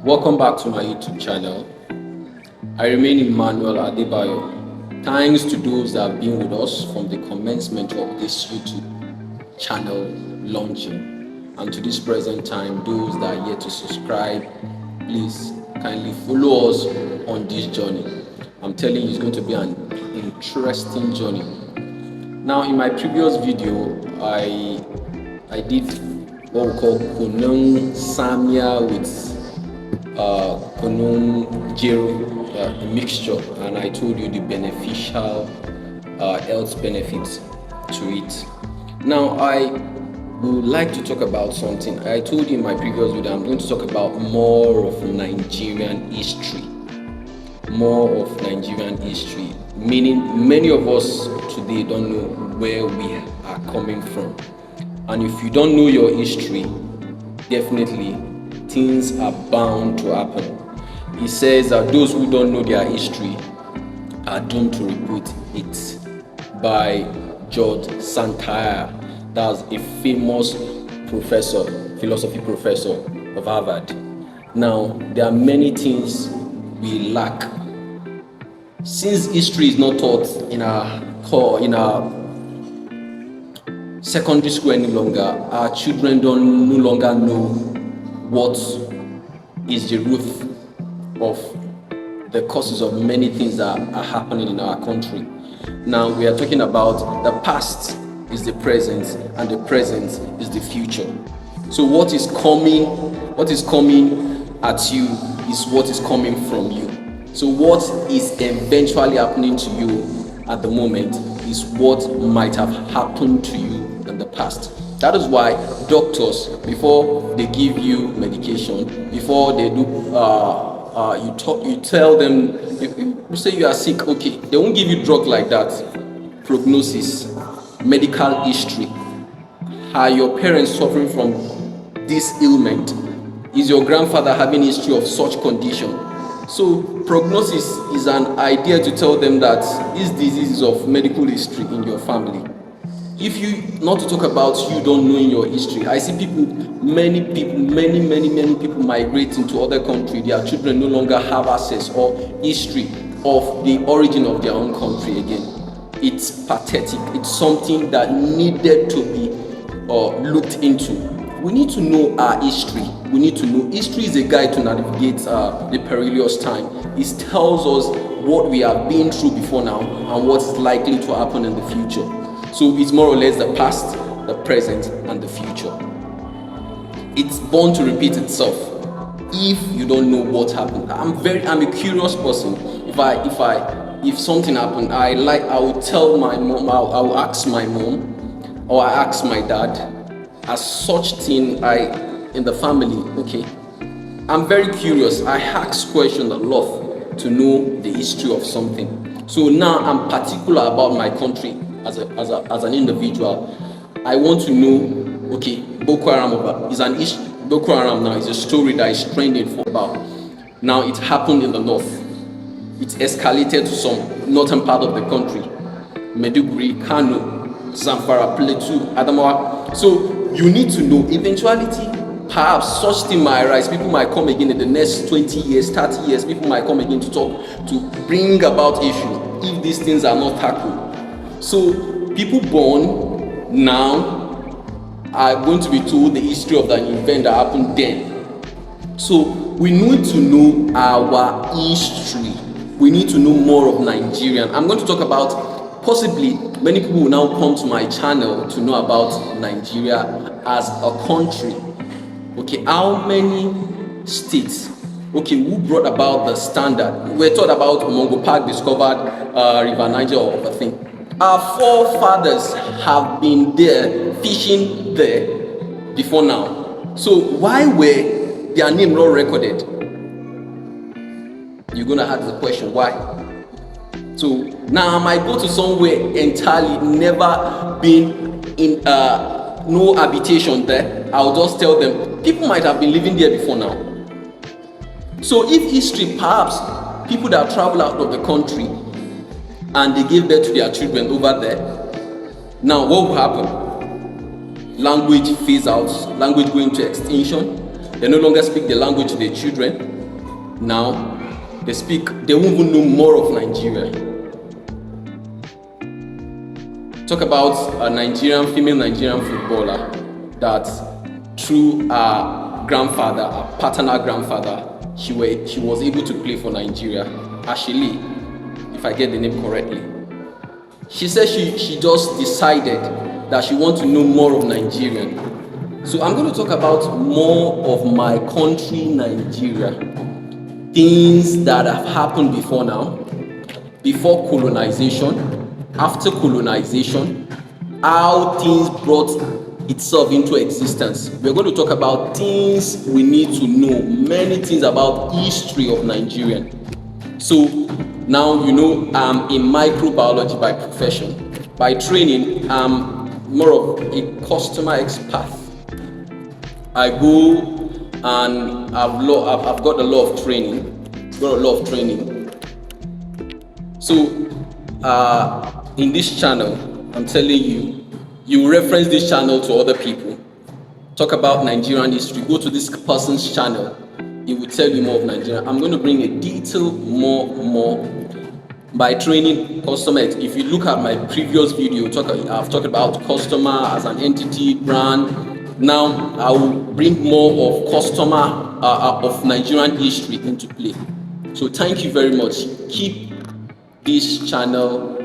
Welcome back to my YouTube channel. I remain Emmanuel Adebayo. Thanks to those that have been with us from the commencement of this YouTube channel launching, and to this present time, those that are yet to subscribe, please kindly follow us on this journey. I'm telling you, it's going to be an interesting journey. Now, in my previous video, I did what we call Kunung Samia with Kunung Jero, a mixture, and I told you the beneficial health benefits to it. Now, I would like to talk about something. I told you in my previous video I'm going to talk about more of Nigerian history. More of Nigerian history, meaning many of us today don't know where we are coming from. And if you don't know your history, definitely things are bound to happen. He says that those who don't know their history are doomed to repeat it, by George Santayana. That's a famous professor, philosophy professor of Harvard. Now, there are many things we lack. Since history is not taught in our secondary school any longer, our children no longer know what is the root of the causes of many things that are happening in our country. Now we are talking about the past is the present, and the present is the future. So what is coming at you is what is coming from you. So what is eventually happening to you at the moment is what might have happened to you in the past. That is why doctors, before they give you medication, before they do, you tell them, you say you are sick, okay, they won't give you drug like that. Prognosis, medical history. Are your parents suffering from this ailment? Is your grandfather having a history of such condition? So prognosis is an idea to tell them that this disease is of medical history in your family. If you, not to talk about you don't know in your history, I see many people migrating to other countries. Their children no longer have access or history of the origin of their own country again. It's pathetic. It's something that needed to be looked into. We need to know our history. We need to know. History is a guide to navigate the perilous time. It tells us what we have been through before now and what is likely to happen in the future. So it's more or less the past, the present, and the future. It's bound to repeat itself if you don't know what happened. I'm a curious person. If something happened, I will tell my mom. I will ask my mom, or I ask my dad. As such thing, in the family, okay. I'm very curious. I ask questions a lot to know the history of something. So now I'm particular about my country as an individual. I want to know, okay, Boko Haram is an issue. Boko Haram now is a story that is trending for about. Now it happened in the north. It escalated to some northern part of the country. Maiduguri, Kano, Zamfara, Plateau, Adamawa. So you need to know eventuality. Perhaps such thing might arise. People might come again in the next 20 years, 30 years. People might come again to talk, to bring about issues if these things are not tackled. So people born now are going to be told the history of that event that happened then. So we need to know our history. We need to know more of Nigerian. I'm going to talk about, possibly many people will now come to my channel to know about Nigeria as a country. Okay, how many states? Okay, who brought about the standard? We're taught about Mongo Park discovered River Niger or other thing. Our forefathers have been there, fishing there before now. So why were their name not recorded? You're gonna ask the question, why? So now I might go to somewhere entirely, never been in no habitation there. I'll just tell them, people might have been living there before now. So if history, perhaps people that travel out of the country and they gave birth to their children over there, now what will happen? Language phase out, language going to extinction, They no longer speak the language to their children. Now they won't even know more of Nigeria. Talk about a female Nigerian footballer that through her grandfather, her paternal grandfather, she was able to play for Nigeria. Ashley, if I get the name correctly. She said she just decided that she wants to know more of Nigerian. So I'm going to talk about more of my country, Nigeria. Things that have happened before now, before colonization, after colonization, how things brought itself into existence. We're going to talk about things we need to know, many things about history of Nigeria. So now you know I'm in microbiology by profession. By training, I'm more of a customer expert. I go and I've got a lot of training. So in this channel, I'm telling you reference this channel to other people. Talk about Nigerian history. Go to this person's channel. It will tell you more of Nigeria. I'm going to bring a detail more by training customer. If you look at my previous video, I've talked about customer as an entity, brand. Now I will bring more of customer of Nigerian history into play. So thank you very much. Keep this channel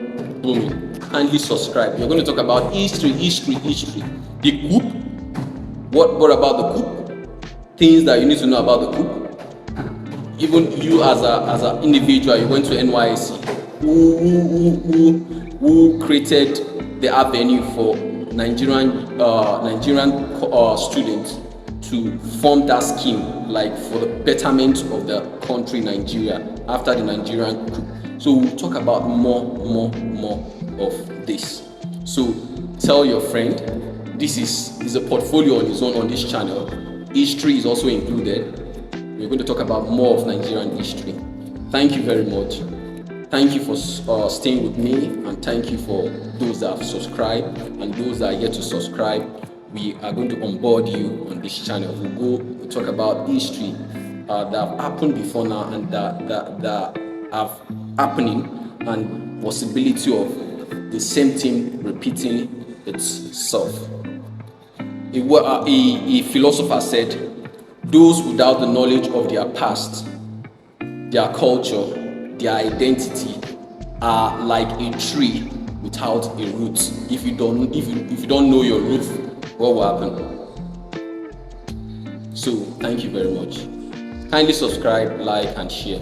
booming. Kindly subscribe. We're going to talk about history. The coup. What about the coup? Things that you need to know about the coup. Even you as an individual, you went to NYSC. Who created the avenue for Nigerian students to form that scheme, like for the betterment of the country Nigeria after the Nigerian coup. So we'll talk about more of this. So tell your friend. This is a portfolio on its own on this channel. History is also included. We're going to talk about more of Nigerian history. Thank you very much. Thank you for staying with me, and thank you for those that have subscribed and those that are yet to subscribe. We are going to onboard you on this channel. We'll talk about history that have happened before now and that have happening, and possibility of the same thing repeating itself. A philosopher said, those without the knowledge of their past, their culture, their identity are like a tree without a root. If you don't know your root, what will happen? So thank you very much. Kindly subscribe, like, and share.